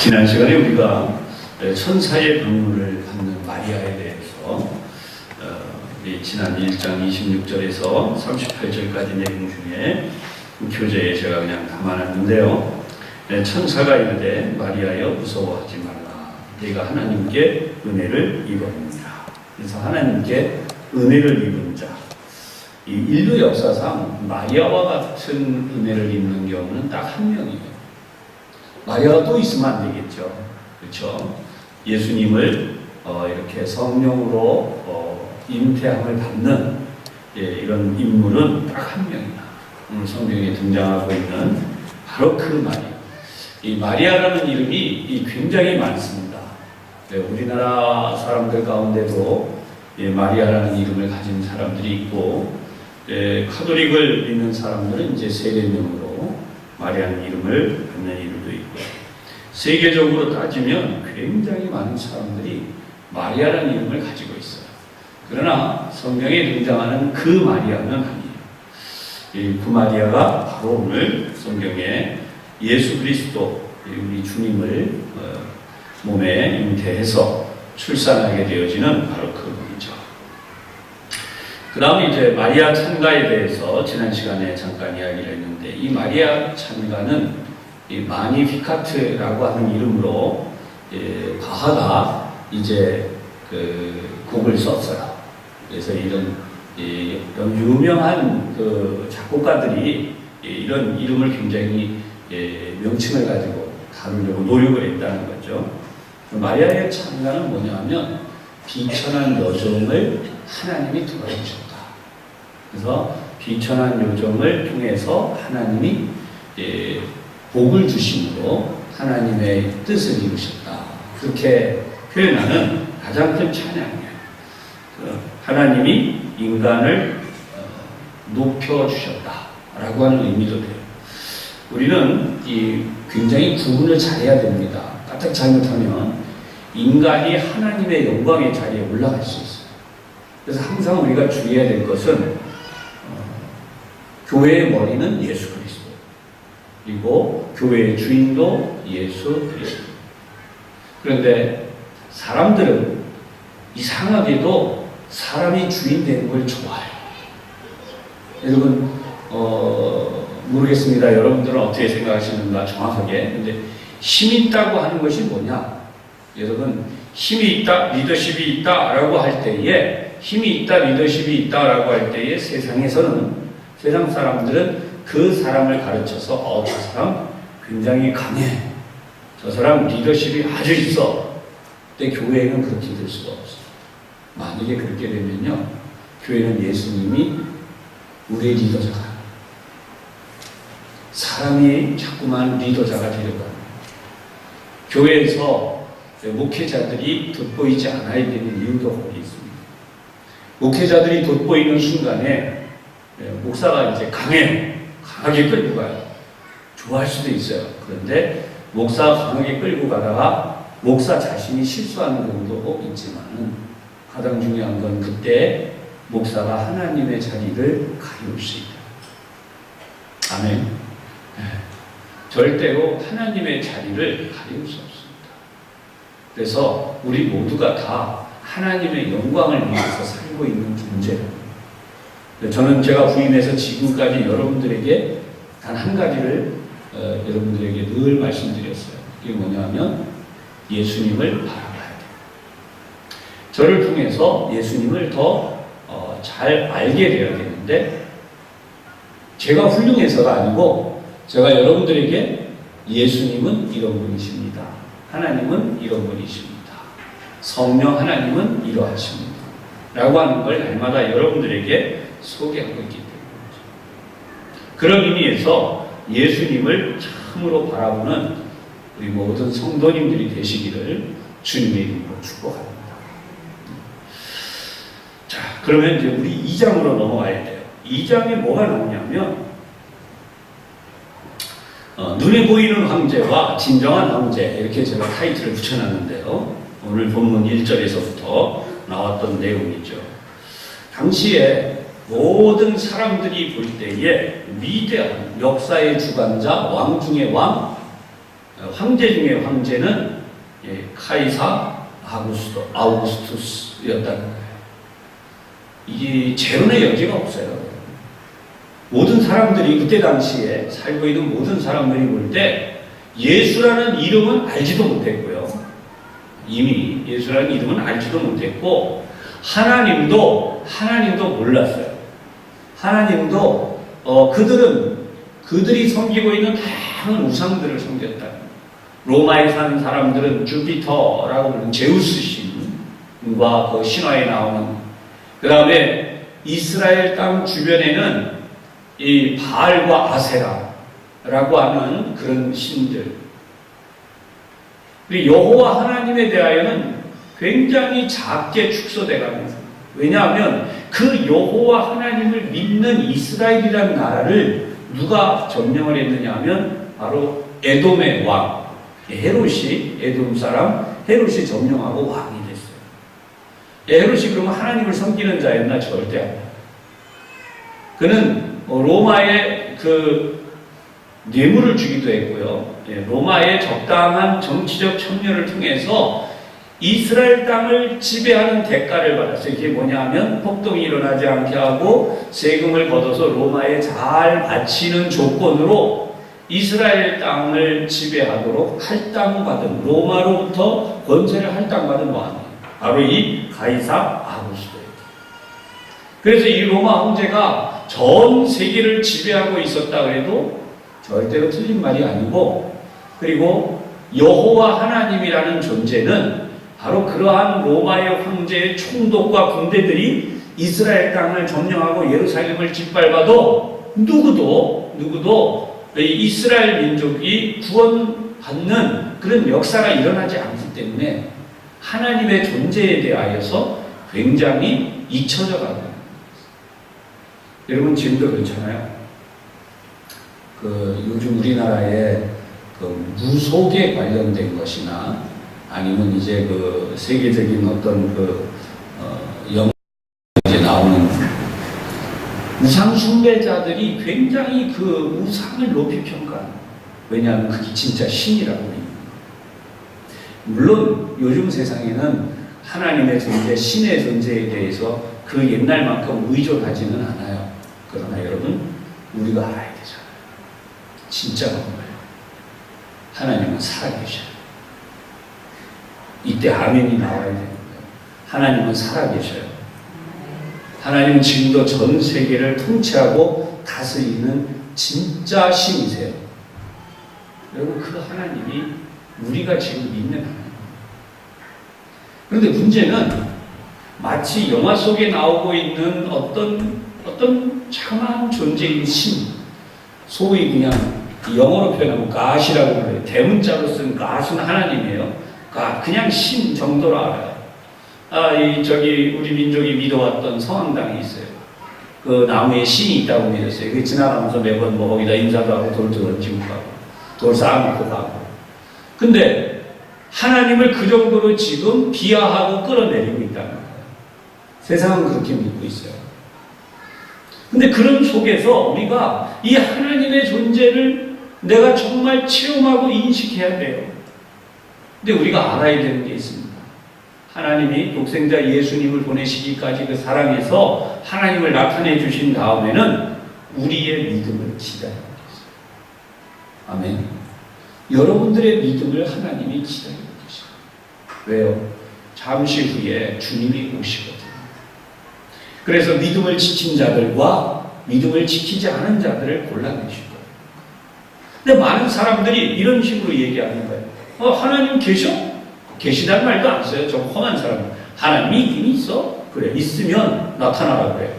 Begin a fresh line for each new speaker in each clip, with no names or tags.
지난 시간에 우리가 천사의 방문을 받는 마리아에 대해서 지난 1장 26절에서 38절까지 내용 중에 교재에 제가 그냥 담아놨는데요. 천사가 이르되 마리아여 무서워하지 말라. 네가 하나님께 은혜를 입었느니라. 그래서 하나님께 은혜를 입은 자. 이 인류 역사상 마리아와 같은 은혜를 입는 경우는 딱 한 명이에요. 마리아가 또 있으면 안 되겠죠. 그렇죠? 예수님을 이렇게 성령으로 잉태함을 받는 이런 인물은 딱 한 명이다. 오늘 성경에 등장하고 있는 바로 그 마리아. 이 마리아라는 이름이 굉장히 많습니다. 우리나라 사람들 가운데도 마리아라는 이름을 가진 사람들이 있고, 카톨릭을 믿는 사람들은 이제 세례명으로 마리아는 이름을 갖는 이름도 있고, 세계적으로 따지면 굉장히 많은 사람들이 마리아라는 이름을 가지고 있어요. 그러나 성경에 등장하는 그 마리아는 아니에요. 그 마리아가 바로 오늘 성경에 예수 그리스도, 우리 주님을 몸에 잉태해서 출산하게 되어지는 바로 그분이죠. 그 다음에 이제 마리아 찬가에 대해서 지난 시간에 잠깐 이야기를 했는데, 이 마리아 찬가는 이 마니피카트라고 하는 이름으로 바하가 이제 그 곡을 썼어요. 그래서 이런 유명한 그 작곡가들이 이런 이름을 굉장히 명칭을 가지고 다루려고 노력을 했다는 거죠. 마리아의 찬가는 뭐냐면 비천한 여종을 하나님이 도와주셨다. 그래서 비천한 여종을 통해서 하나님이 복을 주심으로 하나님의 뜻을 이루셨다. 그렇게 표현하는 가장 큰 찬양이에요. 하나님이 인간을 높여주셨다라고 하는 의미도 돼요. 우리는 굉장히 구분을 잘해야 됩니다. 까딱 잘못하면 인간이 하나님의 영광의 자리에 올라갈 수 있어요. 그래서 항상 우리가 주의해야 될 것은 교회의 머리는 예수 그리스도, 그리고 교회의 주인도 예수 그리스도. 그런데 사람들은 이상하게도 사람이 주인 되는 걸 좋아해요. 여러분 모르겠습니다. 여러분들은 어떻게 생각하시는가 정확하게. 근데 힘이 있다고 하는 것이 뭐냐? 여러분, 힘이 있다, 리더십이 있다라고 할 때에, 힘이 있다, 리더십이 있다라고 할 때에 세상에서는, 세상 사람들은 그 사람을 가르쳐서 저 사람 굉장히 강해, 저 사람 리더십이 아주 있어. 근데 교회는 그렇게 될 수가 없어요. 만약에 그렇게 되면요, 교회는 예수님이 우리의 리더자가, 사람이 자꾸만 리더자가 되려고 합니다. 교회에서 목회자들이 돋보이지 않아야 되는 이유도 거기 있습니다. 목회자들이 돋보이는 순간에 목사가 이제 강하게 끌고 가요. 좋아할 수도 있어요. 그런데 목사가 강하게 끌고 가다가 목사 자신이 실수하는 경우도 있지만은, 가장 중요한 건 그때 목사가 하나님의 자리를 가리울 수 있다. 아멘. 절대로 하나님의 자리를 가리울 수 없습니다. 그래서 우리 모두가 다 하나님의 영광을 위해서 살고 있는 존재예요. 저는 제가 부임해서 지금까지 여러분들에게 단 한 가지를 여러분들에게 늘 말씀드렸어요. 그게 뭐냐면 예수님을 바라봐야 돼요. 저를 통해서 예수님을 더 잘 알게 되어야 되는데, 제가 훌륭해서가 아니고 제가 여러분들에게 예수님은 이런 분이십니다, 하나님은 이런 분이십니다, 성령 하나님은 이러하십니다 라고 하는 걸 날마다 여러분들에게 소개하고 있기 때문이죠. 그런 의미에서 예수님을 참으로 바라보는 우리 모든 성도님들이 되시기를 주님의 이름으로 축복합니다. 자, 그러면 이제 우리 2장으로 넘어가야 돼요. 2장에 뭐가 나오냐면 눈에 보이는 황제와 진정한 황제, 이렇게 제가 타이틀을 붙여놨는데요. 오늘 본문 1절에서부터 나왔던 내용이죠. 당시에 모든 사람들이 볼 때에 위대한 역사의 주관자, 왕 중의 왕, 황제 중에 황제는 카이사 아우구스투스였다는 거예요. 이게 재론의 여지가 없어요. 모든 사람들이 그때 당시에 살고 있는 모든 사람들이 볼 때 예수라는 이름은 알지도 못했고요. 이미 예수라는 이름은 알지도 못했고 하나님도 몰랐어요. 하나님도 그들이 섬기고 있는 다양한 우상들을 섬겼다. 로마에 사는 사람들은 주피터라고 부르는 제우스 신과 그 신화에 나오는, 그 다음에 이스라엘 땅 주변에는 이 바알과 아세라라고 하는 그런 신들, 그리고 여호와 하나님에 대하여는 굉장히 작게 축소돼가면서, 왜냐하면 그 여호와 하나님을 믿는 이스라엘이라는 나라를 누가 점령을 했느냐 하면 바로 에돔의 왕 헤롯이, 에돔 사람 헤롯이 점령하고 왕이 됐어요. 헤롯이 그러면 하나님을 섬기는 자였나? 절대 아니에요. 그는 로마에 그 뇌물을 주기도 했고요. 로마의 적당한 정치적 참여를 통해서 이스라엘 땅을 지배하는 대가를 받았어요. 이게 뭐냐 하면 폭동이 일어나지 않게 하고 세금을 걷어서 로마에 잘 바치는 조건으로 이스라엘 땅을 지배하도록 할당받은, 로마로부터 권세를 할당받은 왕이에요. 바로 이 가이사 아구스토예요. 그래서 이 로마 황제가 전 세계를 지배하고 있었다 그래도 절대로 틀린 말이 아니고, 그리고 여호와 하나님이라는 존재는 바로 그러한 로마의 황제의 총독과 군대들이 이스라엘 땅을 점령하고 예루살렘을 짓밟아도 누구도 이스라엘 민족이 구원받는 그런 역사가 일어나지 않기 때문에 하나님의 존재에 대하여서 굉장히 잊혀져 가는 거예요. 여러분 지금도 그렇잖아요. 요즘 우리나라에 무속에 관련된 것이나 아니면 이제 세계적인 어떤 영화에 나오는 우상 숭배자들이 굉장히 그 우상을 높이 평가합니다. 왜냐하면 그게 진짜 신이라고 합니다. 물론 요즘 세상에는 하나님의 존재, 신의 존재에 대해서 그 옛날만큼 의존하지는 않아요. 그러나 여러분, 우리가 알아야 되잖아요. 진짜가 뭐예요? 하나님은 살아계셔요. 이때 아멘이 나와야 되는 거예요. 하나님은 살아계셔요. 하나님은 지금도 전 세계를 통치하고 다스리는 진짜 신이세요. 여러분, 그 하나님이 우리가 지금 믿는 하나님. 그런데 문제는 마치 영화 속에 나오고 있는 어떤 참한 존재인 신, 소위 그냥 영어로 표현하면 God이라고 그래요. 대문자로 쓴 God은 하나님이에요. 그냥 신 정도로 알아요. 우리 민족이 믿어왔던 성황당이 있어요. 그 나무에 신이 있다고 믿었어요. 그 지나가면서 매번 거기다 인사도 하고 돌도 던지고 가고, 돌 쌓아놓고 가고. 근데 하나님을 그 정도로 지금 비하하고 끌어내리고 있다는 거예요. 세상은 그렇게 믿고 있어요. 근데 그런 속에서 우리가 이 하나님의 존재를 내가 정말 체험하고 인식해야 돼요. 근데 우리가 알아야 되는 게 있습니다. 하나님이 독생자 예수님을 보내시기까지 그 사랑에서 하나님을 나타내 주신 다음에는 우리의 믿음을 기다려야 되겠어요. 아멘. 여러분들의 믿음을 하나님이 기다리고 계셔요. 왜요? 잠시 후에 주님이 오시거든요. 그래서 믿음을 지킨 자들과 믿음을 지키지 않은 자들을 골라내실 거예요. 근데 많은 사람들이 이런 식으로 얘기하는 거예요. 하나님 계셔? 계시다는 말도 안 써요. 좀 험한 사람. 하나님이 있긴 있어. 그래. 있으면 나타나라 그래.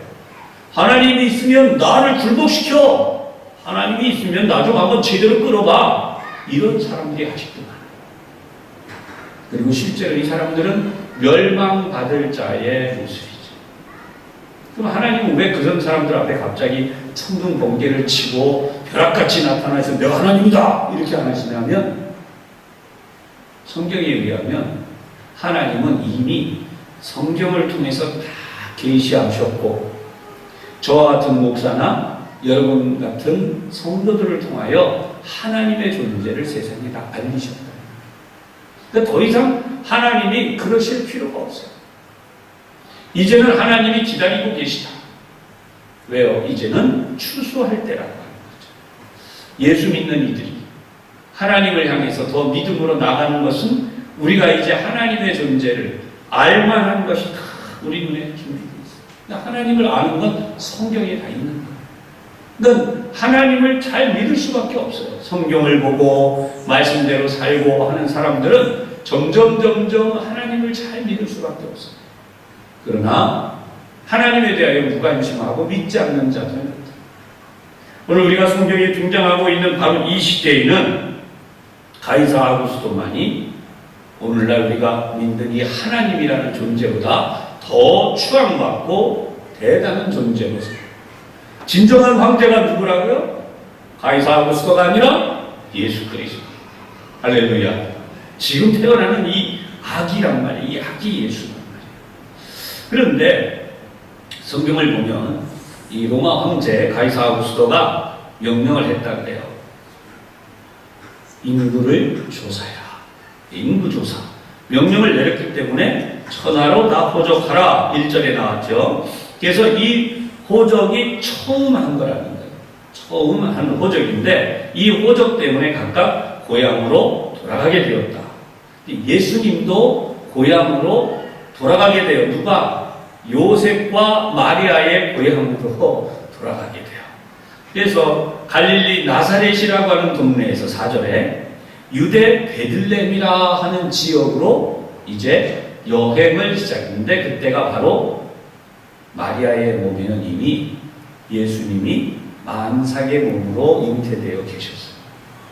하나님이 있으면 나를 굴복시켜. 하나님이 있으면 나 좀 한번 제대로 끌어봐. 이런 사람들이 아직도 많아요. 그리고 실제로 이 사람들은 멸망받을 자의 모습이죠. 그럼 하나님은 왜 그런 사람들 앞에 갑자기 천둥 번개를 치고 벼락같이 나타나서 내가 하나님이다 이렇게 안 하시냐면, 성경에 의하면 하나님은 이미 성경을 통해서 다 계시하셨고, 저와 같은 목사나 여러분 같은 성도들을 통하여 하나님의 존재를 세상에 다 알리셨다. 그러니까 더 이상 하나님이 그러실 필요가 없어요. 이제는 하나님이 기다리고 계시다. 왜요? 이제는 추수할 때라고 하는 거죠. 예수 믿는 이들이 하나님을 향해서 더 믿음으로 나가는 것은 우리가 이제 하나님의 존재를 알만한 것이 다 우리 눈에 준비되어 있어요. 그러니까 하나님을 아는 건 성경에 다 있는 거예요. 그러니까 하나님을 잘 믿을 수밖에 없어요. 성경을 보고 말씀대로 살고 하는 사람들은 점점 하나님을 잘 믿을 수밖에 없어요. 그러나 하나님에 대하여 무관심하고 믿지 않는 자들은 있다. 오늘 우리가 성경에 등장하고 있는 바로 이 시대에는 가이사 아구스토만이 오늘날 우리가 믿는 이 하나님이라는 존재보다 더 추앙받고 대단한 존재로서 진정한 황제가 누구라고요? 가이사 아구스토가 아니라 예수 그리스도. 할렐루야. 지금 태어나는 이 아기란 말이에요. 이 아기 예수란 말이에요. 그런데 성경을 보면 이 로마 황제 가이사 아구스토가 명령을 했다 그래요. 인구를 조사해라. 인구조사. 명령을 내렸기 때문에 천하로 다 호적하라. 1절에 나왔죠. 그래서 이 호적이 처음 한 거라는 거예요. 처음 한 호적인데 이 호적 때문에 각각 고향으로 돌아가게 되었다. 예수님도 고향으로 돌아가게 돼요. 누가? 요셉과 마리아의 고향으로 돌아가게 돼요. 그래서 갈릴리 나사렛이라고 하는 동네에서 4절에 유대 베들레헴이라 하는 지역으로 이제 여행을 시작했는데 그때가 바로 마리아의 몸에는 이미 예수님이 만삭의 몸으로 잉태되어 계셨어요.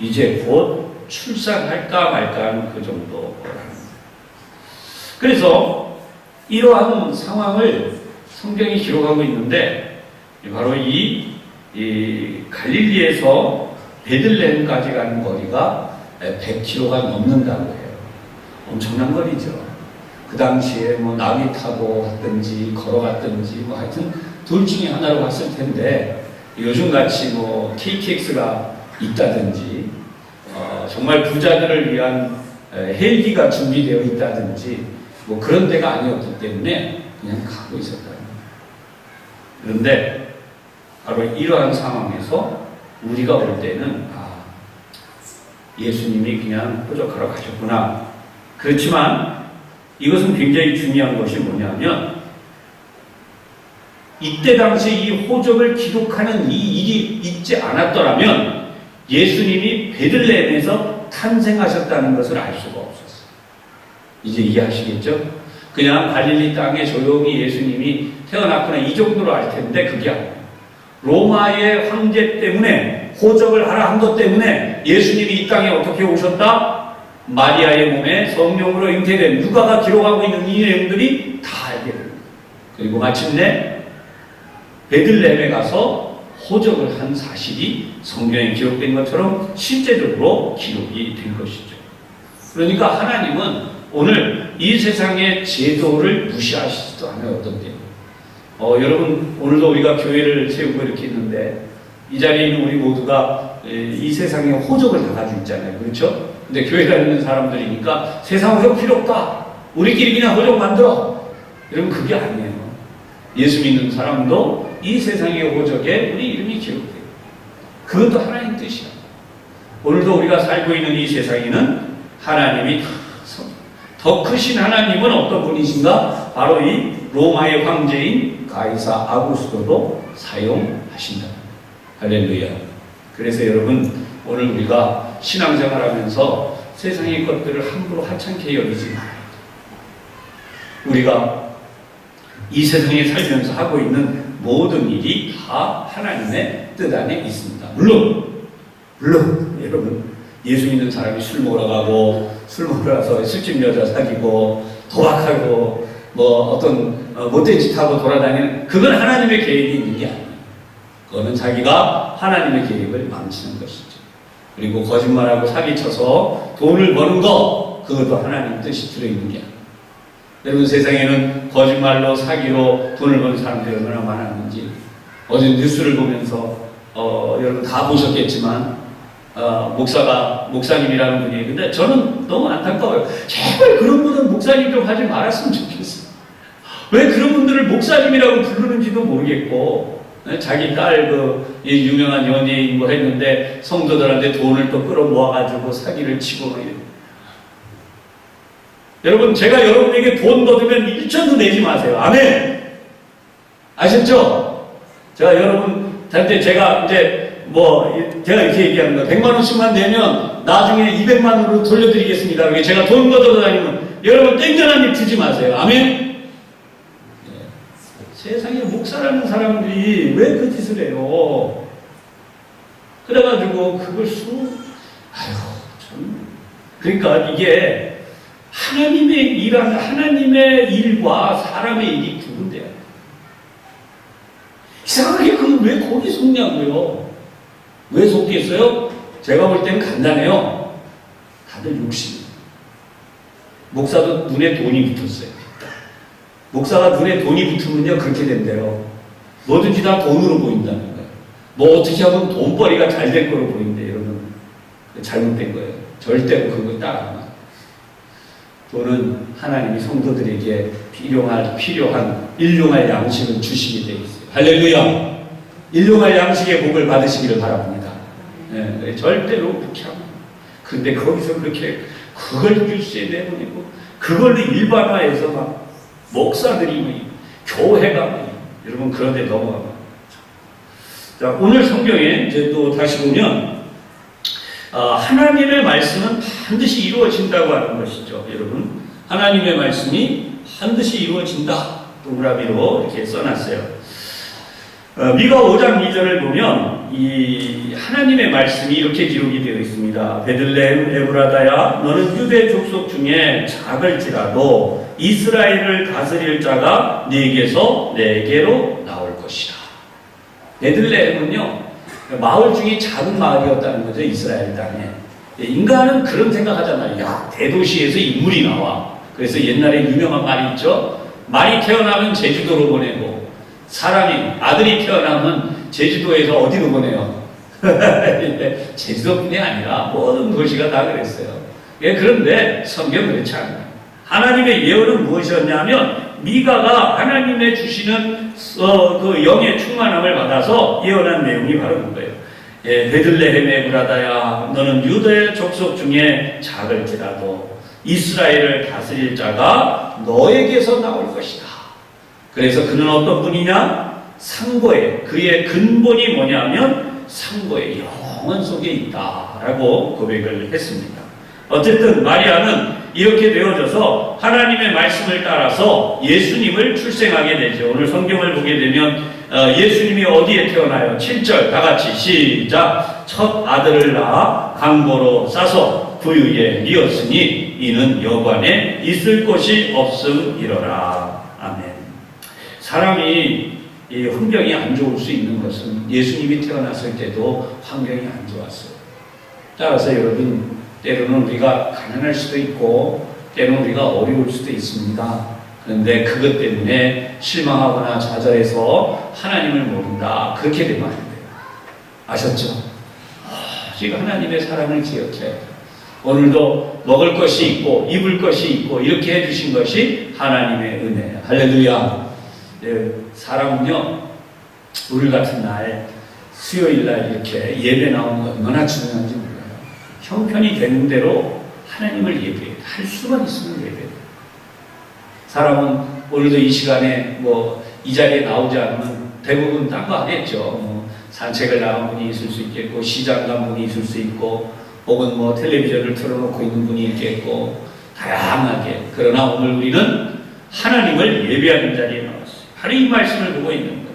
이제 곧 출산할까 말까 하는 그 정도라는 거예요. 그래서 이러한 상황을 성경이 기록하고 있는데 바로 이 갈릴리에서 베들레헴까지 가는 거리가 100km가 넘는다고 해요. 엄청난 거리죠. 그 당시에 뭐 나귀 타고 갔든지 걸어갔든지 뭐 하여튼 둘 중에 하나로 갔을 텐데 요즘같이 뭐 KTX가 있다든지 정말 부자들을 위한 헬기가 준비되어 있다든지 뭐 그런 데가 아니었기 때문에 그냥 가고 있었다. 그런데 바로 이러한 상황에서 우리가 올 때는 예수님이 그냥 호적하러 가셨구나. 그렇지만 이것은 굉장히 중요한 것이 뭐냐면 이때 당시 이 호적을 기록하는 이 일이 있지 않았더라면 예수님이 베들레헴에서 탄생하셨다는 것을 알 수가 없었어요. 이제 이해하시겠죠? 그냥 갈릴리 땅에 조용히 예수님이 태어났구나 이 정도로 알 텐데 그게 아니에요. 로마의 황제 때문에 호적을 하라 한 것 때문에 예수님이 이 땅에 어떻게 오셨다? 마리아의 몸에 성령으로 잉태된 누가가 기록하고 있는 이 내용들이 다 알게 됩니다. 그리고 마침내 베들레헴에 가서 호적을 한 사실이 성경에 기록된 것처럼 실제적으로 기록이 된 것이죠. 그러니까 하나님은 오늘 이 세상의 제도를 무시하시지도 않아요. 어떤 때는 여러분 오늘도 우리가 교회를 세우고 이렇게 있는데 이 자리에 있는 우리 모두가 이 세상에 호적을 다 가지고 있잖아요. 그렇죠? 근데 교회 다니는 사람들이니까 세상 호적 필요 없다. 우리끼리 그냥 호적 만들어. 여러분 그게 아니에요. 예수 믿는 사람도 이 세상의 호적에 우리 이름이 기록돼요. 그것도 하나님 뜻이야. 오늘도 우리가 살고 있는 이 세상에는 하나님이 더 크신 하나님은 어떤 분이신가? 바로 이 로마의 황제인 가이사 아구스토도 사용하신다. 할렐루야. 그래서 여러분 오늘 우리가 신앙생활하면서 세상의 것들을 함부로 하찮게 여기지 말아야 돼. 우리가 이 세상에 살면서 하고 있는 모든 일이 다 하나님의 뜻 안에 있습니다. 물론 여러분 예수 믿는 사람이 술 먹으러 가고 술 먹으러 가서 술집 여자 사귀고 도박하고 뭐 어떤 못된 짓 하고 돌아다니는 그건 하나님의 계획이 있는 게 아니에요. 그거는 자기가 하나님의 계획을 망치는 것이죠. 그리고 거짓말하고 사기쳐서 돈을 버는 거 그것도 하나님 뜻이 들어있는 게 아니에요. 여러분 세상에는 거짓말로 사기로 돈을 버는 사람들이 얼마나 많았는지 어제 뉴스를 보면서 여러분 다 보셨겠지만, 목사님이라는 분이. 근데 저는 너무 안타까워요. 제발 그런 분은 목사님 좀 하지 말았으면 좋겠어요. 왜 그런 분들을 목사님이라고 부르는지도 모르겠고, 자기 딸 유명한 연예인 뭐 했는데 성도들한테 돈을 또 끌어모아가지고 사기를 치고. 여러분, 제가 여러분에게 돈 거두면 1천도 내지 마세요. 아멘! 아셨죠? 제가 여러분한테 제가 제가 이렇게 얘기하는 거예요. 100만 원씩만 내면 나중에 200만 원으로 돌려드리겠습니다. 제가 돈 걷어 다니면 여러분 땡전한 입 주지 마세요. 아멘? 세상에 목사라는 사람들이 왜 그 짓을 해요? 그래가지고 그걸 그러니까 이게 하나님의 일과 사람의 일이 구분돼야 돼요. 이상하게 그건 왜 거기 속냐고요? 왜 속겠어요? 제가 볼 때는 간단해요. 다들 욕심. 목사도 눈에 돈이 붙었어요. 목사가 눈에 돈이 붙으면요, 그렇게 된대요. 뭐든지 다 돈으로 보인다는 거예요. 뭐 어떻게 하면 돈벌이가 잘 될 거로 보이는데, 여러분. 잘못된 거예요. 절대로 그거 따라하면. 돈은 하나님이 성도들에게 필요한 일용할 양식을 주시게 되어 있어요. 할렐루야! 일용할 양식의 복을 받으시기를 바랍니다. 네, 절대로 그렇게 하면. 그런데 거기서 그렇게 그걸 뉴스에 내보내고, 그걸로 일반화해서 막 목사들이 교회가 여러분 그런데 넘어가면. 자, 오늘 성경에 이제 또 다시 보면 하나님의 말씀은 반드시 이루어진다고 하는 것이죠. 여러분, 하나님의 말씀이 반드시 이루어진다. 동그라미로 이렇게 써놨어요. 미가 5장 2절을 보면 이 하나님의 말씀이 이렇게 기록이 되어 있습니다. 베들레헴 에브라다야, 너는 유대 족속 중에 작을지라도 이스라엘을 다스릴 자가 네게서 내게로 나올 것이라. 베들레헴은요, 마을 중에 작은 마을이었다는 거죠. 이스라엘 땅에. 인간은 그런 생각하잖아요. 야, 대도시에서 인물이 나와. 그래서 옛날에 유명한 말이 있죠. 말이 태어나면 제주도로 보내고, 사람이 아들이 태어나면 제주도에서 어디로 보내요? 제주도뿐이 아니라 모든 도시가 다 그랬어요. 그런데 성경은 그렇지 않아요. 하나님의 예언은 무엇이었냐면, 미가가 하나님의 주시는 그 영의 충만함을 받아서 예언한 내용이 바로 그거예요. 베들레헴 에브라다야, 너는 유대 족속 중에 작을지라도 이스라엘을 다스릴 자가 너에게서 나올 것이다. 그래서 그는 어떤 분이냐? 상고에, 그의 근본이 뭐냐면 상고의 영원 속에 있다라고 고백을 했습니다. 어쨌든 마리아는 이렇게 되어져서 하나님의 말씀을 따라서 예수님을 출생하게 되죠. 오늘 성경을 보게 되면 예수님이 어디에 태어나요? 7절 다 같이 시작. 첫 아들을 낳아 강보로 싸서 부유에 미었으니 이는 여관에 있을 곳이 없음이러라. 아멘. 사람이 이 환경이 안 좋을 수 있는 것은 예수님이 태어났을 때도 환경이 안 좋았어요. 따라서 여러분, 때로는 우리가 가난할 수도 있고 때로는 우리가 어려울 수도 있습니다. 그런데 그것 때문에 실망하거나 좌절해서 하나님을 모른다, 그렇게 되면 안 돼요. 아셨죠? 지금 하나님의 사랑을 기억해야 돼요. 오늘도 먹을 것이 있고 입을 것이 있고 이렇게 해주신 것이 하나님의 은혜예요. 할렐루야. 네, 사람은요, 오늘 같은 날 수요일 날 이렇게 예배 나오는 거 얼마나 중요한지 몰라요. 형편이 되는 대로 하나님을 예배해요. 할 수만 있으면 예배해요. 사람은 오늘도 이 시간에 이 자리에 나오지 않으면 대부분 딴 거 하겠죠. 산책을 나간 분이 있을 수 있겠고, 시장 간 분이 있을 수 있고, 혹은 텔레비전을 틀어놓고 있는 분이 있겠고, 다양하게. 그러나 오늘 우리는 하나님을 예배하는 자리에 나왔어요. 바로 이 말씀을 보고 있는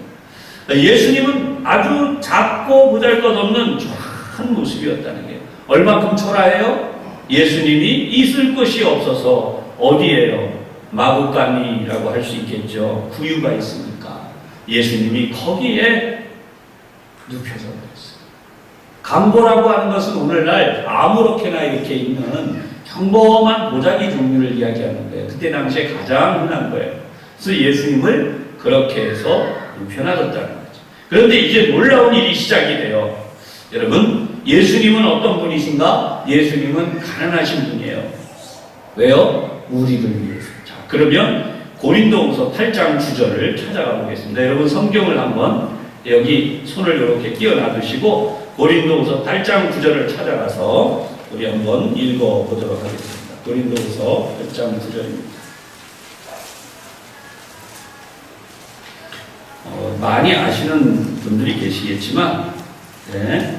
거예요. 예수님은 아주 작고 보잘것없는 한 모습이었다는 게, 얼마큼 초라해요? 예수님이 있을 곳이 없어서 어디에요? 마구간이라고 할 수 있겠죠. 구유가 있으니까 예수님이 거기에 눕혀져 버렸어요. 강보라고 하는 것은 오늘날 아무렇게나 이렇게 있는 평범한 보자기 종류를 이야기하는 거예요. 그때 당시에 가장 흔한 거예요. 그래서 예수님을 그렇게 해서 눕혀놔뒀다는 거죠. 그런데 이제 놀라운 일이 시작이 돼요. 여러분, 예수님은 어떤 분이신가? 예수님은 가난하신 분이에요. 왜요? 우리를 위해서. 자, 그러면 고린도후서 8장 9절을 찾아가 보겠습니다. 여러분 성경을 한번 여기 손을 이렇게 끼워 놔두시고 고린도후서 8장 9절을 찾아가서 우리 한번 읽어 보도록 하겠습니다. 고린도후서 8장 9절입니다. 많이 아시는 분들이 계시겠지만, 네.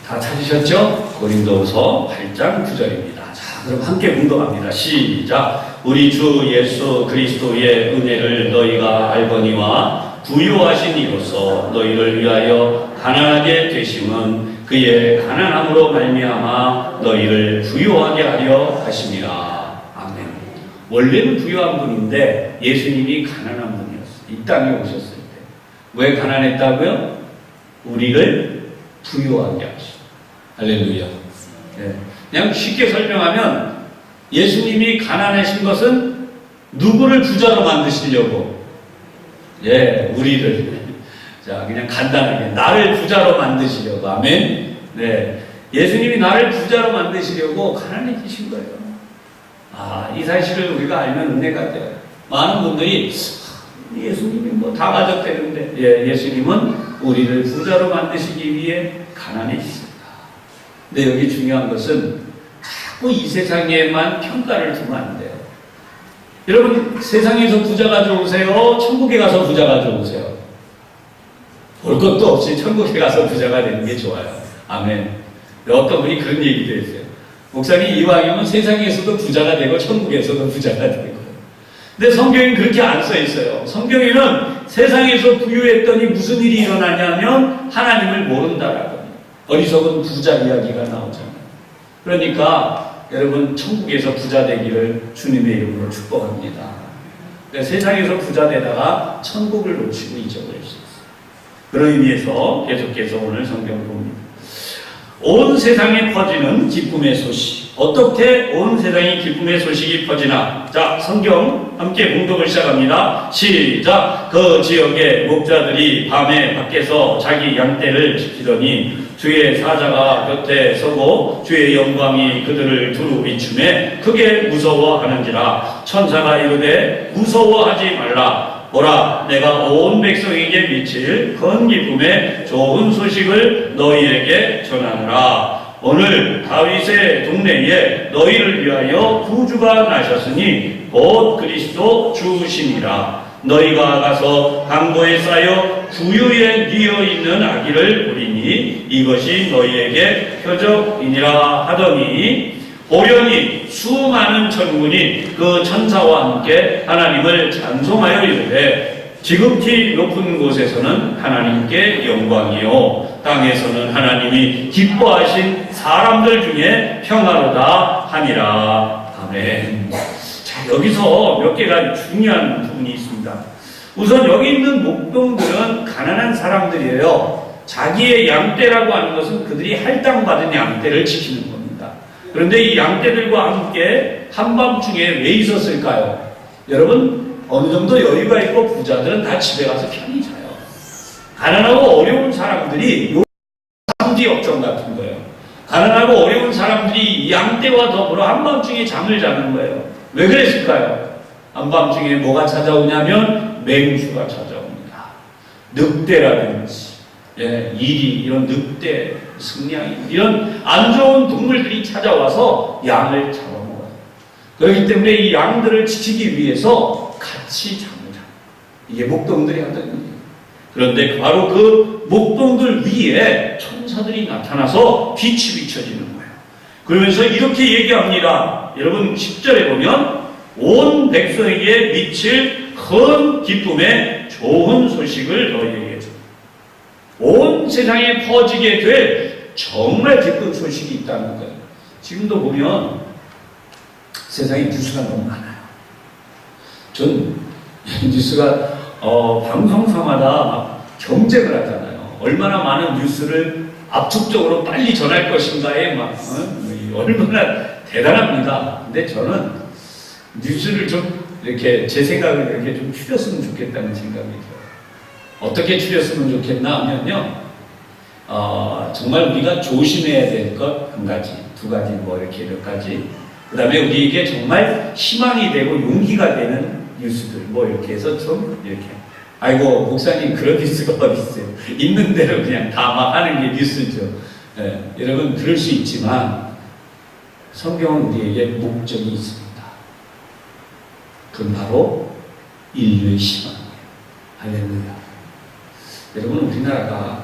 다 찾으셨죠? 고린도후서 8장 9절입니다. 자, 그럼 함께 문독합니다. 시작. 우리 주 예수 그리스도의 은혜를 너희가 알거니와 부유하신 이로써 너희를 위하여 가난하게 되심은 그의 가난함으로 말미암아 너희를 부유하게 하려 하심이라. 아멘. 원래는 부유한 분인데 예수님이 가난한 분이었어요. 이 땅에 오셨을 때. 왜 가난했다고요? 우리를 부유하게 하시고. 할렐루야. 네. 그냥 쉽게 설명하면 예수님이 가난하신 것은 누구를 부자로 만드시려고? 예, 우리를. 자, 그냥 간단하게 나를 부자로 만드시려고. 아멘. 네. 예수님이 나를 부자로 만드시려고 가난해지신 거예요. 아, 이 사실을 우리가 알면 은혜가 돼요. 많은 분들이 예수님이 뭐 다 가졌대는데, 예, 예수님은 우리를 부자로 만드시기 위해 가난해지셨다. 근데 여기 중요한 것은 자꾸 이 세상에만 평가를 두면 안 돼요. 여러분, 세상에서 부자가 좋으세요? 천국에 가서 부자가 좋으세요? 볼 것도 없이 천국에 가서 부자가 되는 게 좋아요. 아멘. 어떤 분이 그런 얘기도 했어요. 목사님, 이왕이면 세상에서도 부자가 되고 천국에서도 부자가 되고. 근데 성경에는 그렇게 안 써 있어요. 성경에는 세상에서 부유했더니 무슨 일이 일어나냐면 하나님을 모른다라고. 어리석은 부자 이야기가 나오잖아요. 그러니까 여러분 천국에서 부자 되기를 주님의 이름으로 축복합니다. 그러니까 세상에서 부자 되다가 천국을 놓치고 잊어버릴 수 있어요. 그런 의미에서 계속해서 오늘 성경을 봅니다. 온 세상에 퍼지는 기쁨의 소식. 어떻게 온 세상에 기쁨의 소식이 퍼지나? 자, 성경 함께 봉독을 시작합니다. 시작. 그 지역의 목자들이 밤에 밖에서 자기 양떼를 지키더니 주의 사자가 곁에 서고 주의 영광이 그들을 두루 비추매 크게 무서워하는지라. 천사가 이르되 무서워하지 말라. 보라, 내가 온 백성에게 미칠 큰 기쁨의 좋은 소식을 너희에게 전하노라. 오늘 다윗의 동네에 너희를 위하여 구주가 나셨으니 곧 그리스도 주시니라. 너희가 가서 강보에 쌓여 구유에 뉘어 있는 아기를 보리니 이것이 너희에게 표적이니라 하더니 보련히 수많은 천군이 그 천사와 함께 하나님을 찬송하여 이르되 지극히 높은 곳에서는 하나님께 영광이요 땅에서는 하나님이 기뻐하신 사람들 중에 평화로다 하니라. 아멘. 자, 여기서 몇 개가 중요한 부분이 있습니다. 우선 여기 있는 목동들은 가난한 사람들이에요. 자기의 양떼라고 하는 것은 그들이 할당받은 양떼를 지키는 겁니다. 그런데 이 양떼들과 함께 한밤중에 왜 있었을까요? 여러분, 어느 정도 여유가 있고 부자들은 다 집에 가서 편히 자요. 가난하고 어려운 사람들이 요 3D 역정 같은 거예요. 가난하고 어려운 사람들이 양떼와 더불어 한밤중에 잠을 자는 거예요. 왜 그랬을까요? 한밤중에 뭐가 찾아오냐면 맹수가 찾아옵니다. 늑대라든지 예, 이리 이런 늑대, 승냥이 이런 안 좋은 동물들이 찾아와서 양을 잡아먹어요. 그렇기 때문에 이 양들을 지키기 위해서 같이 잠을 자요. 이게 목동들이 하던 일이에요. 그런데 바로 그 목동들 위에 천사들이 나타나서 빛이 비춰지는 거예요. 그러면서 이렇게 얘기합니다. 여러분 10절에 보면 온 백성에게 미칠 큰 기쁨의 좋은 소식을 너희에게 줘. 온 세상에 퍼지게 될 정말 기쁜 소식이 있다는 거예요. 지금도 보면 세상에 뉴스가 너무 많아요. 전 뉴스가 방송사마다 막 경쟁을 하잖아요. 얼마나 많은 뉴스를 압축적으로 빨리 전할 것인가에 막 얼마나 대단합니다. 근데 저는 뉴스를 좀 이렇게 제 생각을 이렇게 좀 줄였으면 좋겠다는 생각이 들어요. 어떻게 추렸으면 좋겠나 하면요. 정말 우리가 조심해야 될 것 한 가지, 두 가지, 뭐 이렇게 몇 가지. 그 다음에 우리에게 정말 희망이 되고 용기가 되는 뉴스들, 뭐 이렇게 해서 좀 이렇게. 아이고, 목사님 그런 뉴스가 어디 있어요. 있는 대로 그냥 다 막 하는 게 뉴스죠. 예, 여러분 그럴 수 있지만 성경은 우리에게 목적이 있습니다. 그건 바로 인류의 희망이에요. 할렐루야. 여러분 우리나라가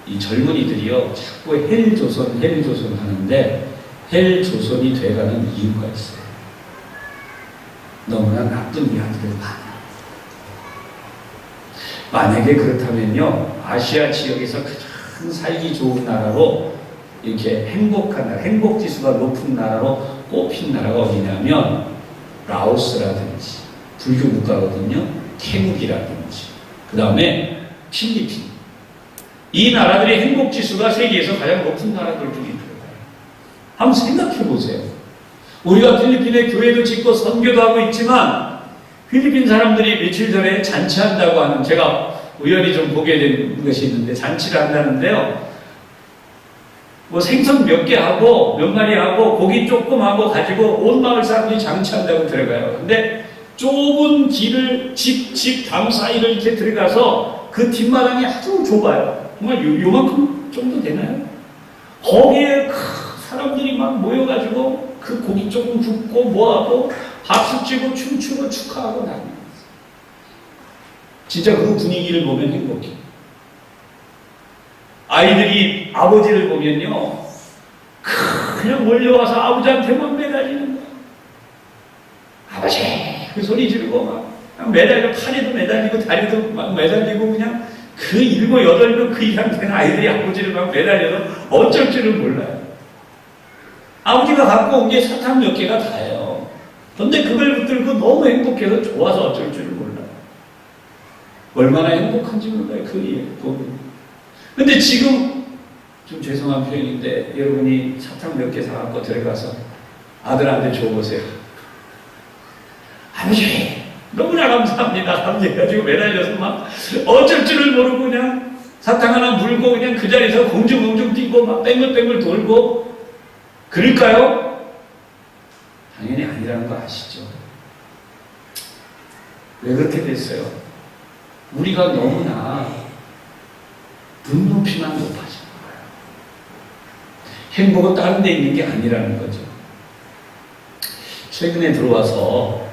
이 젊은이들이요 자꾸 헬조선 하는데 헬조선이 돼가는 이유가 있어요. 너무나 나쁜 이야기를 많이. 만약에 그렇다면요 아시아 지역에서 가장 살기 좋은 나라로 이렇게 행복한 나라, 행복지수가 높은 나라로 꼽힌 나라가 어디냐면 라오스라든지 불교 국가거든요. 태국이라든지 그 다음에 필리핀. 이 나라들의 행복지수가 세계에서 가장 높은 나라들 중에 들어가요. 한번 생각해 보세요. 우리가 필리핀에 교회도 짓고 선교도 하고 있지만 필리핀 사람들이 며칠 전에 잔치한다고 하는, 제가 우연히 좀 보게 된 것이 있는데 잔치를 한다는데요. 뭐 생선 몇 개 하고 몇 마리 하고 고기 조금 하고 가지고 온 마을 사람들이 잔치한다고 들어가요. 근데 좁은 길을 집 담 사이를 이렇게 들어가서 그 뒷마당이 아주 좁아요. 정말 요만큼 정도 되나요? 거기에 사람들이 막 모여가지고 그 고기 조금 굽고 뭐하고 박수 치고 춤추고 축하하고 다니는. 진짜 그 분위기를 보면 행복해. 아이들이 아버지를 보면요 그냥 몰려와서 아버지한테만 매달리는 거야. 아버지 그 소리 지르고 막 그냥 매달려, 팔에도 매달리고 다리도 막 매달리고 그냥 그 7, 8명 그 이상 된 아이들이 아버지를 막 매달려도 어쩔 줄을 몰라요. 아버지가 갖고 온 게 사탕 몇 개가 다예요. 그런데 그걸 붙들고 너무 행복해서 좋아서 어쩔 줄을 몰라요. 얼마나 행복한지 몰라요. 그 부분. 근데 지금 좀 죄송한 표현인데 여러분이 사탕 몇 개 사갖고 들어가서 아들한테 줘보세요. 아버지 너무나 감사합니다. 감사해가지고 매달려서 막 어쩔 줄을 모르고 그냥 사탕 하나 물고 그냥 그 자리에서 공중공중 뛰고 막 뺑글뺑글 돌고 그럴까요? 당연히 아니라는 거 아시죠? 왜 그렇게 됐어요? 우리가 너무나 눈높이만 높아진 거예요. 행복은 다른 데 있는 게 아니라는 거죠. 최근에 들어와서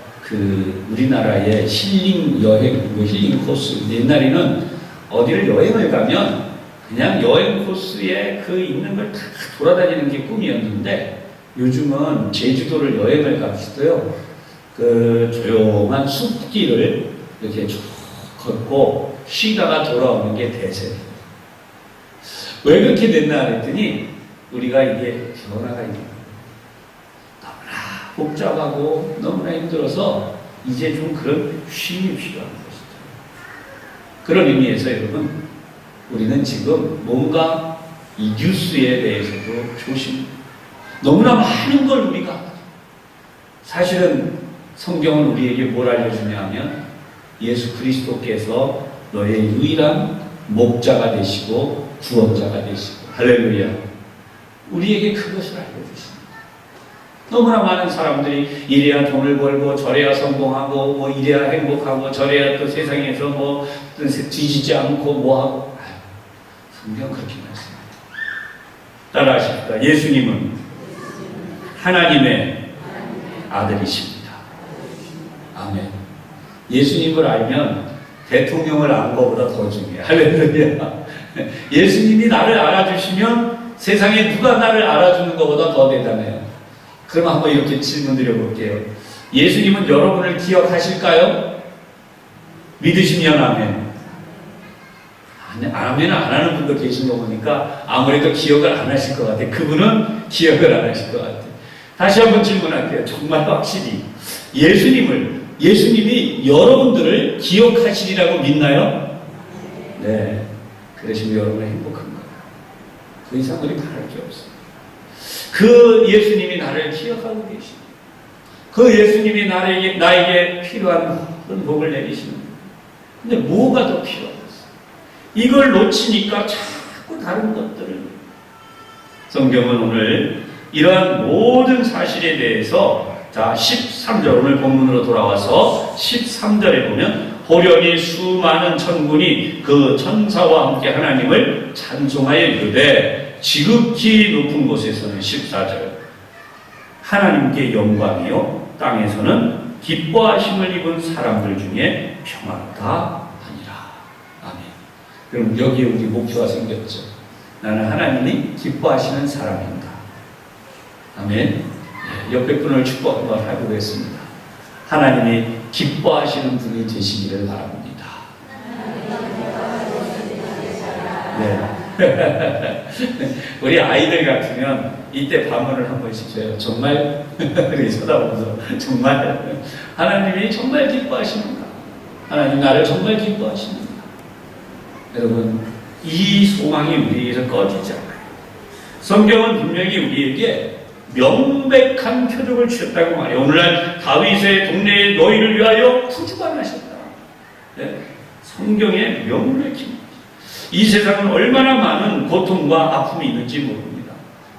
우리나라의 힐링 여행, 힐링 코스. 옛날에는 어디를 여행을 가면 그냥 여행 코스에 있는 걸 다 돌아다니는 게 꿈이었는데 요즘은 제주도를 여행을 가서도요, 조용한 숲길을 이렇게 쭉 걷고 쉬다가 돌아오는 게 대세예요. 왜 그렇게 됐나 그랬더니 우리가 이게 변화가 있는 거예요. 너무나 복잡하고 너무나 힘들어서 이제 좀 그런 쉼이 필요한 것이죠. 그런 의미에서 여러분 우리는 지금 뭔가 이 뉴스에 대해서도 너무나 많은 걸 우리가 사실은 성경은 우리에게 뭘 알려주냐 하면 예수 그리스도께서 너의 유일한 목자가 되시고 구원자가 되시고 할렐루야. 우리에게 그것을 알려주십니다. 너무나 많은 사람들이 이래야 돈을 벌고 저래야 성공하고 뭐 이래야 행복하고 저래야 또 세상에서 뭐 뒤지지 않고 뭐하고 성경 그렇게 말씀합니다. 따라하십시다. 예수님은 하나님의 아들이십니다. 아멘. 예수님을 알면 대통령을 안 거보다 더 중요해. 할렐루야. 예수님이 나를 알아주시면 세상에 누가 나를 알아주는 것보다 더 대단해요. 그럼 한번 이렇게 질문 드려볼게요. 예수님은 여러분을 기억하실까요? 믿으시면 아멘. 아멘 안 하는 분도 계신 거 보니까 아무래도 기억을 안 하실 것 같아요. 그분은 기억을 안 하실 것 같아요. 다시 한번 질문할게요. 정말 확실히 예수님이 여러분들을 기억하시리라고 믿나요? 네. 그러시면 여러분은 행복한 거예요. 그 이상 우리 바랄 게 없어요. 그 예수님이 나를 기억하고 계십니다. 그 예수님이 나에게 필요한 모든 복을 내리시는 거예요. 근데 뭐가 더 필요하겠어요? 이걸 놓치니까 자꾸 다른 것들을. 성경은 오늘 이러한 모든 사실에 대해서 자 13절 오늘 본문으로 돌아와서 13절에 보면 호련히 수많은 천군이 그 천사와 함께 하나님을 찬송하여 이르되 지극히 높은 곳에서는 14절 하나님께 영광이요 땅에서는 기뻐하심을 입은 사람들 중에 평안하다 하니라. 아멘. 그럼 여기에 우리 목표가 생겼죠. 나는 하나님이 기뻐하시는 사람입니다. 아멘. 옆에 분을 축복 한번 해보겠습니다. 하나님이 기뻐하시는 분이 되시기를 바랍니다. 네. 우리 아이들 같으면 이때 반문을 한 번씩 줘요. 정말 그렇게 쳐다보면서 정말 하나님이 정말 기뻐하시는가? 하나님 나를 정말 기뻐하시는가? 여러분 이 소망이 우리에게서 꺼지지 않아요. 성경은 분명히 우리에게 명백한 표적을 주셨다고 말해요. 오늘날 다윗의 동네에 너희를 위하여 구주관하셨다. 네? 성경에 명백히 이 세상은 얼마나 많은 고통과 아픔이 있는지 모릅니다.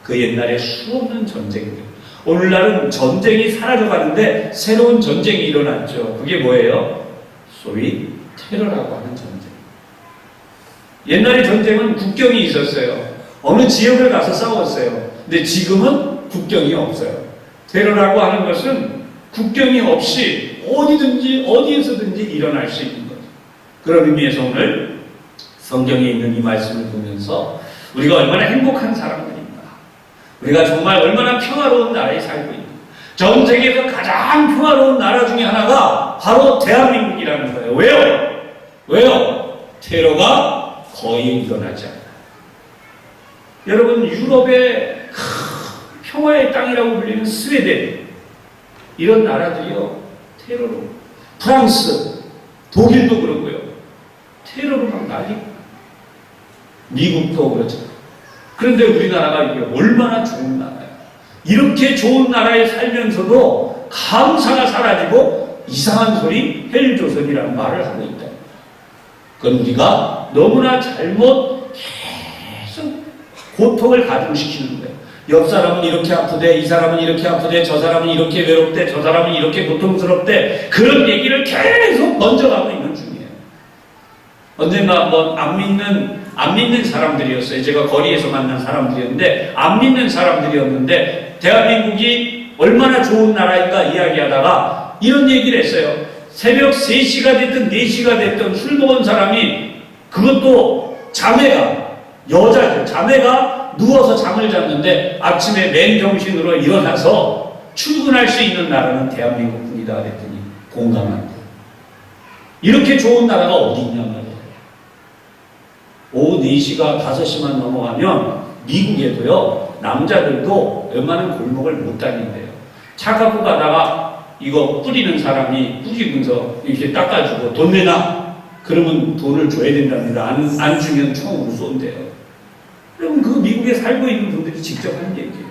그 옛날에 수없는 전쟁들. 오늘날은 전쟁이 사라져가는데 새로운 전쟁이 일어났죠. 그게 뭐예요? 소위 테러라고 하는 전쟁. 옛날에 전쟁은 국경이 있었어요. 어느 지역을 가서 싸웠어요. 근데 지금은 국경이 없어요. 테러라고 하는 것은 국경이 없이 어디든지 어디에서든지 일어날 수 있는 거죠. 그런 의미에서 오늘 성경에 있는 이 말씀을 보면서 우리가 얼마나 행복한 사람들인가, 우리가 정말 얼마나 평화로운 나라에 살고 있는가. 전세계에서 가장 평화로운 나라 중에 하나가 바로 대한민국이라는 거예요. 왜요? 왜요? 테러가 거의 일어나지 않아요. 여러분 유럽의 평화의 땅이라고 불리는 스웨덴 이런 나라들이요 테러로, 프랑스, 독일도 그렇고요 테러로 막 난리고, 미국도 그렇죠. 그런데 우리나라가 이게 얼마나 좋은 나라예요. 이렇게 좋은 나라에 살면서도 감사가 사라지고 이상한 소리 헬조선이라는 말을 하고 있다. 그건 우리가 너무나 잘못 계속 고통을 가중시키는 거예요. 옆 사람은 이렇게 아프대, 이 사람은 이렇게 아프대, 저 사람은 이렇게 외롭대, 저 사람은 이렇게 고통스럽대. 그런 얘기를 계속 번져가고 있는 중이에요. 언젠가 한번 안 믿는 사람들이었어요. 제가 거리에서 만난 사람들이었는데, 안 믿는 사람들이었는데, 대한민국이 얼마나 좋은 나라인가 이야기하다가 이런 얘기를 했어요. 새벽 3시가 됐든 4시가 됐든 술 먹은 사람이, 그것도 자매가, 여자죠. 자매가 누워서 잠을 잤는데 아침에 맨정신으로 일어나서 출근할 수 있는 나라는 대한민국뿐이다 그랬더니 공감한다. 이렇게 좋은 나라가 어디 있냐 말이에요. 오후 4시가 5시만 넘어가면 미국에도요 남자들도 웬만한 골목을 못 다닌대요. 차 갖고 가다가 이거 뿌리는 사람이 뿌리면서 이렇게 닦아주고 돈 내놔? 그러면 돈을 줘야 된답니다. 안 주면 총으로 쏜대요. 그럼 그 미국에 살고 있는 분들이 직접 하는 얘기예요.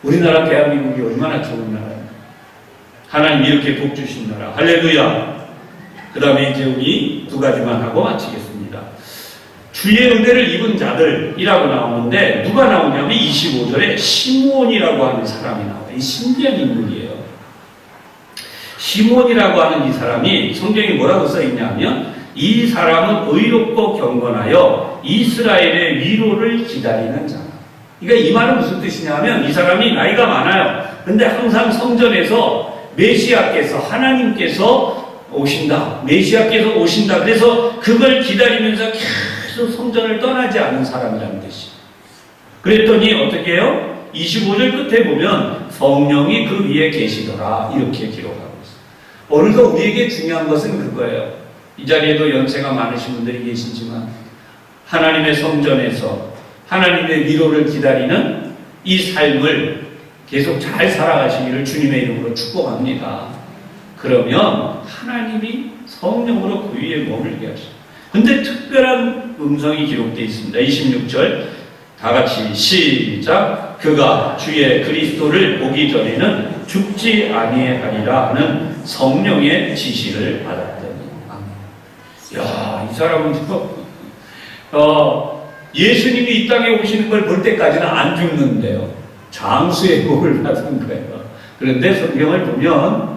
우리나라 대한민국이 얼마나 좋은 나라입니다. 하나님 이렇게 복 주신 나라. 할렐루야. 그 다음에 이제 우리 2가지만 하고 마치겠습니다. 주의 은혜를 입은 자들이라고 나오는데 누가 나오냐면 25절에 시므온이라고 하는 사람이 나와요. 이 신기한 인물이에요. 시므온이라고 하는 이 사람이 성경에 뭐라고 써있냐면 이 사람은 의롭고 경건하여 이스라엘의 위로를 기다리는 자. 그러니까 이 말은 무슨 뜻이냐면 이 사람이 나이가 많아요. 근데 항상 성전에서 메시아께서, 하나님께서 오신다. 메시아께서 오신다. 그래서 그걸 기다리면서 계속 성전을 떠나지 않는 사람이라는 뜻이에요. 그랬더니 어떻게 해요? 25절 끝에 보면 성령이 그 위에 계시더라. 이렇게 기록하고 있어요. 오늘도 우리에게 중요한 것은 그거예요. 이 자리에도 연세가 많으신 분들이 계시지만 하나님의 성전에서 하나님의 위로를 기다리는 이 삶을 계속 잘 살아가시기를 주님의 이름으로 축복합니다. 그러면 하나님이 성령으로 그 위에 머물게 하시죠. 근데 특별한 음성이 기록되어 있습니다. 26절 다 같이 시작. 그가 주의 그리스도를 보기 전에는 죽지 아니하리라 하는 성령의 지시를 받았더니. 야, 이 사람은 예수님이 이 땅에 오시는 걸 볼 때까지는 안 죽는데요. 장수의 복을 받은 거예요. 그런데 성경을 보면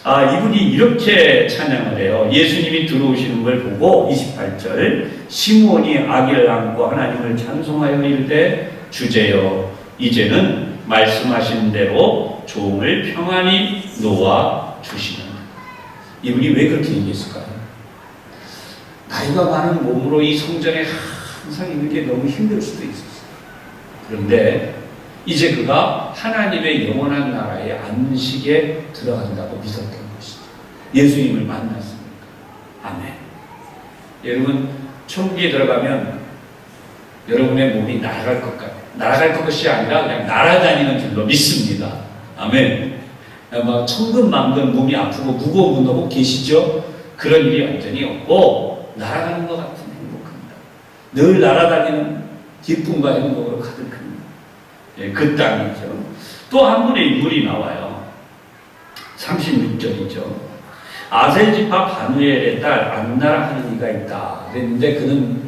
이분이 이렇게 찬양을 해요. 예수님이 들어오시는 걸 보고 28절 시므온이 아기를 안고 하나님을 찬송하여 이르되 주제여 이제는 말씀하신 대로 종을 평안히 놓아 주시는. 이분이 왜 그렇게 얘기했을까요? 나이가 많은 몸으로 이 성전에 항상 있는 게 너무 힘들 수도 있었어요. 그런데 이제 그가 하나님의 영원한 나라의 안식에 들어간다고 믿었던 것이죠. 예수님을 만났습니까? 아멘. 여러분, 천국에 들어가면 여러분의 몸이 날아갈 것 같아요. 날아갈 것이 아니라 그냥 날아다니는 줄로 믿습니다. 아멘. 막 천근만근 몸이 아프고 무거운 분 너무 계시죠? 그런 일이 완전히 없고 날아가는 것 같은 행복합니다. 늘 날아다니는 기쁨과 행복으로 가득합니다. 그 땅이죠. 또 한 분의 인물이 나와요. 36절이죠. 아셀지파 바누엘의 딸 안나라 하는 이가 있다. 그랬는데 그는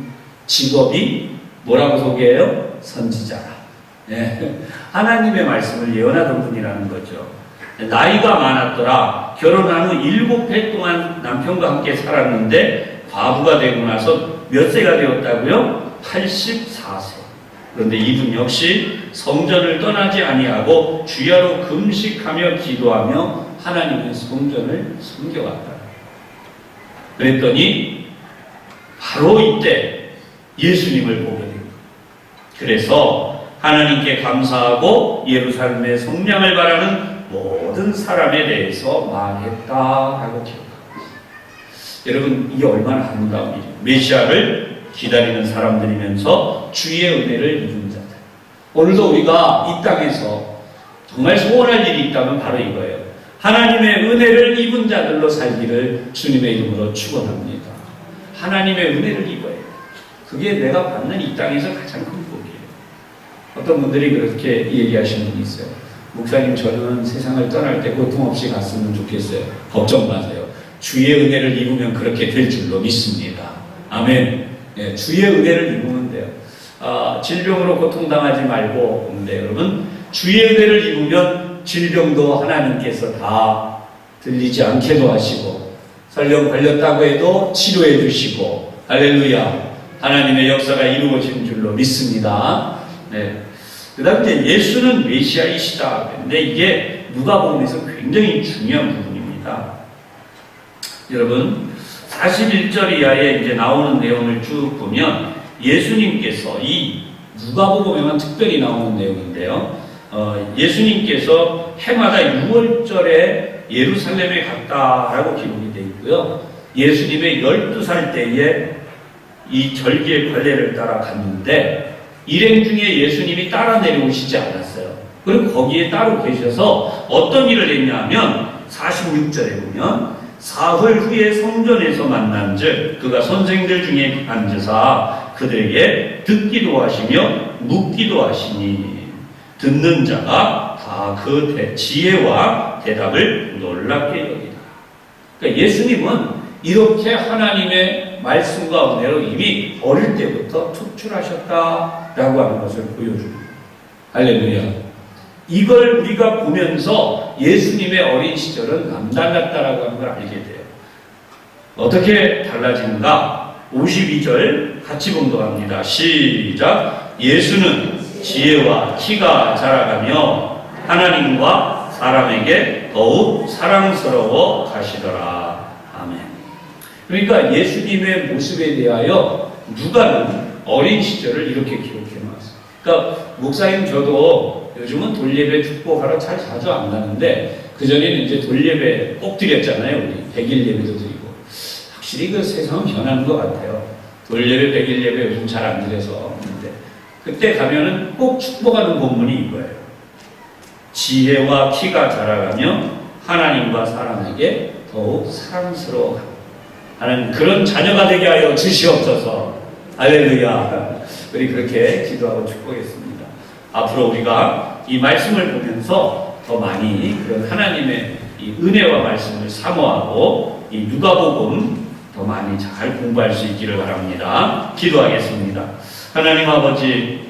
직업이 뭐라고 소개해요? 선지자라. 하나님의 말씀을 예언하던 분이라는 거죠. 나이가 많았더라. 결혼한 후 7해 동안 남편과 함께 살았는데 과부가 되고 나서 몇 세가 되었다고요? 84세. 그런데 이분 역시 성전을 떠나지 아니하고 주야로 금식하며 기도하며 하나님의 성전을 섬겨왔다. 그랬더니 바로 이때 예수님을 보게 됩니다. 그래서 하나님께 감사하고 예루살렘의 성량을 바라는 모든 사람에 대해서 말했다라고 기록합니다. 여러분, 이게 얼마나 아름다운 일이에요. 메시아를 기다리는 사람들이면서 주의 은혜를 입은 자들. 오늘도 우리가 이 땅에서 정말 소원할 일이 있다면 바로 이거예요. 하나님의 은혜를 입은 자들로 살기를 주님의 이름으로 축원합니다. 하나님의 은혜를 입어요. 그게 내가 받는 이 땅에서 가장 큰 복이에요. 어떤 분들이 그렇게 얘기하시는 분이 있어요. 목사님, 저는 세상을 떠날 때 고통 없이 갔으면 좋겠어요. 걱정 마세요. 주의 은혜를 입으면 그렇게 될 줄로 믿습니다. 아멘. 네, 주의 은혜를 입으면 돼요. 질병으로 고통당하지 말고, 근데 여러분, 주의 은혜를 입으면 질병도 하나님께서 다 들리지 않게도 하시고, 설령 걸렸다고 해도 치료해 주시고, 할렐루야. 하나님의 역사가 이루어진 줄로 믿습니다. 네. 그 다음에 예수는 메시아이시다. 근데 이게 누가복음에서 굉장히 중요한 부분입니다. 여러분, 41절 이하에 이제 나오는 내용을 쭉 보면 예수님께서 이 누가복음에만 특별히 나오는 내용인데요. 예수님께서 해마다 6월절에 예루살렘에 갔다라고 기록이 되어 있고요. 예수님의 12살 때에 이 절기의 관례를 따라 갔는데 일행 중에 예수님이 따라 내려오시지 않았어요. 그리고 거기에 따로 계셔서 어떤 일을 했냐면 46절에 보면 사흘 후에 성전에서 만난즉 그가 선생들 중에 앉으사 그들에게 듣기도 하시며 묻기도 하시니 듣는 자가 다 그 지혜와 대답을 놀랍게 여기다. 그러니까 예수님은 이렇게 하나님의 말씀과 은혜로 이미 어릴 때부터 특출하셨다라고 하는 것을 보여줍니다. 할렐루야. 이걸 우리가 보면서 예수님의 어린 시절은 남달랐다라고 하는 걸 알게 돼요. 어떻게 달라지는가? 52절 같이 봉독합니다. 시작. 예수는 지혜와 키가 자라가며 하나님과 사람에게 더욱 사랑스러워 가시더라. 아멘. 그러니까 예수님의 모습에 대하여 누가는 어린 시절을 이렇게 기록해 놨어요. 그러니까 목사님 저도 요즘은 돌예배 축복하러 잘 자주 안 가는데 그전에는 이제 돌예배 꼭 드렸잖아요. 우리 100일 예배도 드리고. 확실히 그 세상은 변하는 것 같아요. 돌예배, 100일 예배 요즘 잘 안 드려서. 근데 그때 가면은 꼭 축복하는 본문이 이거예요. 지혜와 키가 자라가며 하나님과 사람에게 더욱 사랑스러워 하는 그런 자녀가 되게 하여 주시옵소서. 할렐루야. 우리 그렇게 기도하고 축복했습니다. 앞으로 우리가 이 말씀을 보면서 더 많이 그런 하나님의 이 은혜와 말씀을 사모하고 이 누가복음 더 많이 잘 공부할 수 있기를 바랍니다. 기도하겠습니다. 하나님 아버지,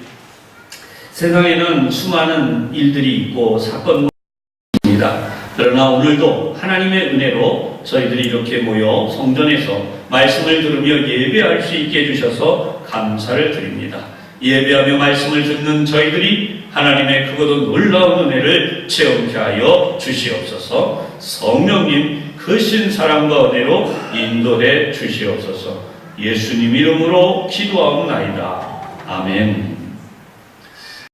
세상에는 수많은 일들이 있고 사건이 있습니다. 그러나 오늘도 하나님의 은혜로 저희들이 이렇게 모여 성전에서 말씀을 들으며 예배할 수 있게 해주셔서 감사를 드립니다. 예배하며 말씀을 듣는 저희들이 하나님의 크고도 놀라운 은혜를 체험케 하여 주시옵소서. 성령님 크신 사랑과 은혜로 인도해 주시옵소서. 예수님 이름으로 기도하옵나이다. 아멘.